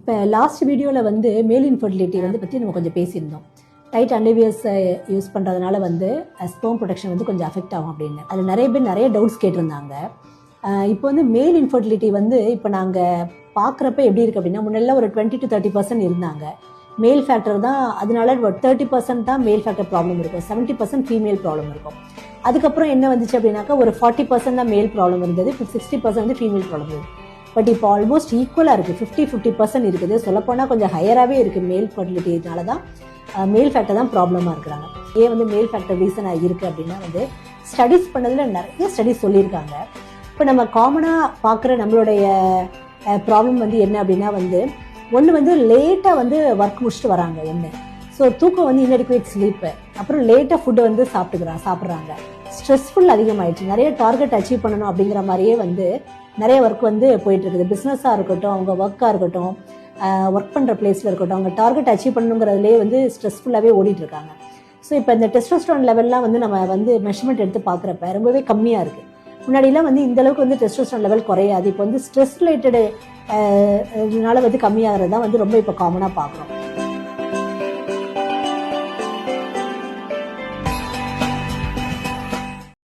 இப்போ லாஸ்ட் வீடியோவில் வந்து மேல் இன்ஃபர்டிலிட்டி வந்து பற்றி நம்ம கொஞ்சம் பேசியிருந்தோம். டைட் அண்டர்வியர்ஸ் யூஸ் பண்ணுறதுனால வந்து ஸ்பெர்ம் ப்ரொடெக்ஷன் வந்து கொஞ்சம் அஃபெக்ட் ஆகும் அப்படின்னு. அதில் நிறைய பேர் நிறைய டவுட்ஸ் கேட்டிருந்தாங்க. இப்போ வந்து மேல் இன்ஃபர்டிலிட்டி வந்து இப்போ நாங்கள் பார்க்குறப்ப எப்படி இருக்குது அப்படின்னா, முன்னெல்லாம் ஒரு 20 to 30% இருந்தாங்க. மேல் ஃபேக்டர் தான், அதனால ஒரு 30% தான் மேல் ஃபேக்டர் ப்ராப்ளம் இருக்கும், 70% ஃபீமேல் ப்ராப்ளம் இருக்கும். அதுக்கப்புறம் என்ன வந்துச்சு அப்படின்னாக்கா ஒரு 40% தான் மேல் ப்ராப்ளம் இருந்தது, 60% வந்து ஃபீமேல் ப்ராப்ளம் இருந்தது. பட் இப்போ ஆல்மோஸ்ட் ஈக்குவலாக இருக்குது, 50% இருக்குது. சொல்லப்போனால் கொஞ்சம் ஹையராகவே இருக்குது. மேல் ஃபர்டிலிட்டினால தான் மேல் ஃபேக்டர் தான் ப்ராப்ளமாக இருக்கிறாங்க. ஏன் வந்து மேல் ஃபேக்டர் ரீசனாக இருக்குது அப்படின்னா வந்து ஸ்டடீஸ் பண்ணதில் நிறைய ஸ்டடீஸ் சொல்லியிருக்காங்க. இப்போ நம்ம காமனாக பார்க்குற நம்மளுடைய ப்ராப்ளம் வந்து என்ன அப்படின்னா வந்து ஒன்று வந்து லேட்டாக வந்து ஒர்க் முடிச்சுட்டு வராங்க ஒன்று. ஸோ தூக்கம் வந்து இன்அடிக்குவேட் ஸ்லீப்பு, அப்புறம் லேட்டாக ஃபுட்டு வந்து சாப்பிட்றாங்க. ஸ்ட்ரெஸ்ஃபுல் அதிகமாகிடுச்சு, நிறைய டார்கெட் அச்சீவ் பண்ணணும் அப்படிங்கிற மாதிரியே வந்து நிறைய ஒர்க் வந்து போயிட்டுருக்குது. பிஸ்னஸாக இருக்கட்டும், அவங்க ஒர்க்காக இருக்கட்டும், ஒர்க் பண்ணுற பிளேஸில் இருக்கட்டும், அவங்க டார்கெட் அச்சீவ் பண்ணணுங்கிறதுலே வந்து ஸ்ட்ரெஸ்ஃபுல்லாகவே ஓடிட்டுருக்காங்க. ஸோ இப்போ இந்த டெஸ்டோஸ்டெரான் லெவல்லாம் வந்து நம்ம வந்து மெஷர்மெண்ட் எடுத்து பார்க்குறப்ப ரொம்பவே கம்மியாக இருக்குது. முன்னாடிலாம் வந்து இந்தளவுக்கு வந்து டெஸ்டோஸ்டெரான் லெவல் குறையாது. இப்போ வந்து ஸ்ட்ரெஸ் ரிலேட்டடு இதனால வந்து கம்மியாகிறது தான் வந்து ரொம்ப இப்போ காமனாக பார்க்குறோம்.